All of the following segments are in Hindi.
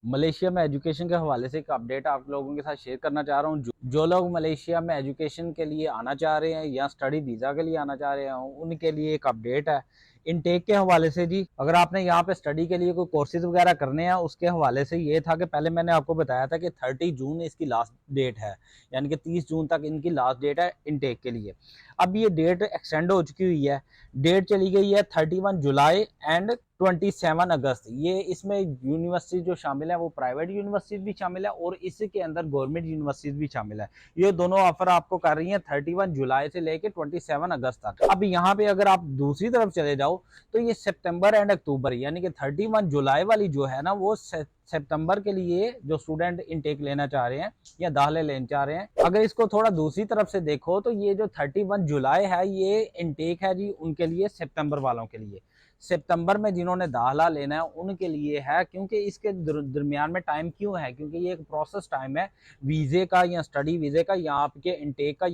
मलेशिया में एजुकेशन के हवाले से एक अपडेट आप लोगों के साथ शेयर करना चाह रहा हूँ। जो लोग मलेशिया में एजुकेशन के लिए आना चाह रहे हैं या स्टडी वीज़ा के लिए आना चाह रहे हैं, उनके लिए एक अपडेट है इनटेक के हवाले से। जी, अगर आपने यहाँ पे स्टडी के लिए कोई कोर्सेज वगैरह करने हैं, उसके हवाले से ये था कि पहले मैंने आपको बताया था कि 30 जून इसकी लास्ट डेट है, यानी कि 30 जून तक इनकी लास्ट डेट है इनटेक के लिए। अब ये डेट एक्सटेंड हो चुकी हुई है, डेट चली गई है 31 जुलाई एंड 27 अगस्त। ये इसमें यूनिवर्सिटी जो शामिल है वो प्राइवेट यूनिवर्सिटी भी शामिल है और इसके अंदर गवर्नमेंट यूनिवर्सिटी भी शामिल है। ये दोनों ऑफर आपको कर रही हैं 31 जुलाई से लेकर 27 अगस्त तक। अब यहाँ पे अगर आप दूसरी तरफ चले जाओ तो ये सितंबर एंड अक्टूबर, यानी कि 31 जुलाई वाली जो है ना, वो सितंबर के लिए जो स्टूडेंट इनटेक लेना चाह रहे हैं या दाखिले लेना चाह रहे हैं। अगर इसको थोड़ा दूसरी तरफ से देखो तो ये जो 31 जुलाई है ये इनटेक है जी उनके लिए, सितंबर वालों के लिए। सितंबर में जिन्होंने दाखिला लेना है उनके लिए है, क्योंकि इसके दरमियान में टाइम क्यों है, क्योंकि ये एक प्रोसेस टाइम है वीजे का या स्टडी वीजे का या आपके इनटेक का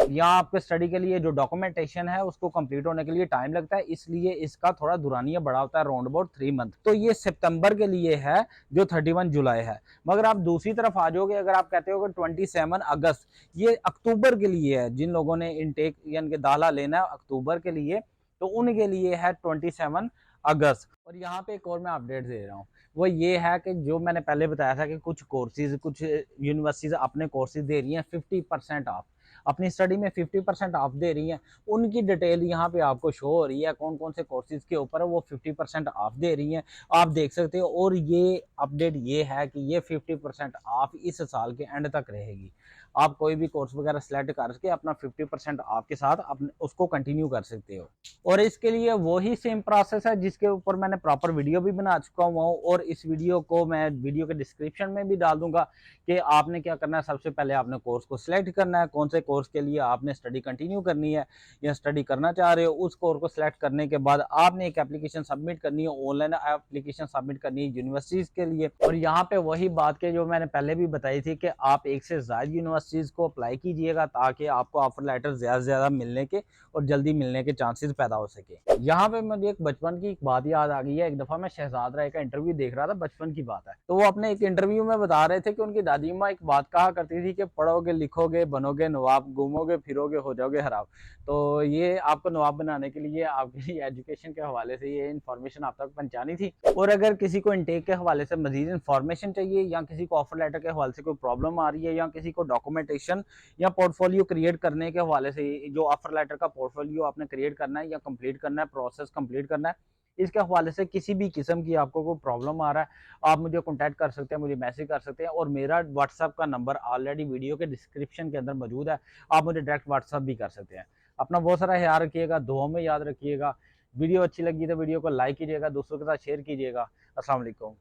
या आपके स्टडी के लिए जो डॉक्यूमेंटेशन है उसको कंप्लीट होने के लिए टाइम लगता है, इसलिए इसका थोड़ा दुरानिया बड़ा होता है, अराउंड अबाउट 3 मंथ। तो ये सितंबर के लिए है जो 31 जुलाई है। मगर आप दूसरी तरफ आ जाओगे, अगर आप कहते हो कि 27 अगस्त, ये अक्टूबर के लिए है। जिन लोगों ने इनटेक यानी कि दाखिला लेना है अक्टूबर के लिए, तो उनके लिए है 27 अगस्त। और यहाँ पे एक और मैं अपडेट दे रहा हूँ, वो ये है कि जो मैंने पहले बताया था कि कुछ कोर्सेज, कुछ यूनिवर्सिटीज अपने कोर्सेज दे रही हैं 50% ऑफ, अपनी स्टडी में 50% ऑफ दे रही हैं। उनकी डिटेल यहाँ पे आपको शो हो रही है, कौन कौन से कोर्सेज के ऊपर वो 50% ऑफ दे रही हैं, आप देख सकते हो। और ये अपडेट ये है कि ये 50% ऑफ इस साल के एंड तक रहेगी। आप कोई भी कोर्स वगैरह सेलेक्ट करके अपना 50% ऑफ के साथ अपने उसको कंटिन्यू कर सकते हो। और इसके लिए वही सेम प्रोसेस है जिसके ऊपर मैंने प्रॉपर वीडियो भी बना चुका हुआ हूँ, और इस वीडियो को मैं वीडियो के डिस्क्रिप्शन में भी डाल दूंगा कि आपने क्या करना है। सबसे पहले आपने कोर्स को सिलेक्ट करना है, कौन से कोर्स के लिए आपने स्टडी कंटिन्यू करनी है या स्टडी करना चाह रहे हो। उस कोर्स को सिलेक्ट करने के बाद आपने एक एप्लीकेशन सबमिट करनी है, ऑनलाइन एप्लीकेशन सबमिट करनी है यूनिवर्सिटीज के लिए। और यहाँ पे वही बात के जो मैंने पहले भी बताई थी कि आप एक से ज्यादा यूनिवर्सिटीज को अप्लाई कीजिएगा ताकि आपको ऑफर लेटर ज्यादा से ज्यादा मिलने के और जल्दी मिलने के चांसेस पैदा हो सके। यहाँ पे मुझे एक बचपन की एक बात याद आ गई है। एक दफा मैं शहजाद राय का इंटरव्यू देख रहा था, बचपन की बात है, तो वो अपने एक इंटरव्यू में बता रहे थे कि उनकी दादी माँ एक बात कहा करती थी कि पढ़ोगे लिखोगे बनोगे नवाब, घूमोगे फिरोगे हो जाओगे हराब। तो ये आपको नवाब बनाने के लिए आपकी एजुकेशन के हवाले से ये इन्फॉर्मेशन आप तक पहुंचानी थी। और अगर किसी को इनटेक के हवाले से मजीद इन्फॉर्मेशन चाहिए या किसी को ऑफर लेटर के हवाले से कोई प्रॉब्लम आ रही है या किसी को डॉक्यूमेंटेशन या पोर्टफोलियो क्रिएट करने के हवाले से, जो ऑफर लेटर का पोर्टफोलियो आपने क्रिएट करना है या कंप्लीट करना है, प्रोसेस कंप्लीट करना है, इसके हवाले से किसी भी किस्म की आपको कोई प्रॉब्लम आ रहा है, आप मुझे कॉन्टैक्ट कर सकते हैं, मुझे मैसेज कर सकते हैं। और मेरा व्हाट्सअप का नंबर ऑलरेडी वीडियो के डिस्क्रिप्शन के अंदर मौजूद है, आप मुझे डायरेक्ट व्हाट्सअप भी कर सकते हैं। अपना बहुत सारा ख्याल रखिएगा, दुआ में याद रखिएगा। वीडियो अच्छी लगी तो वीडियो को लाइक कीजिएगा, दोस्तों के साथ शेयर कीजिएगा। अस्सलाम वालेकुम।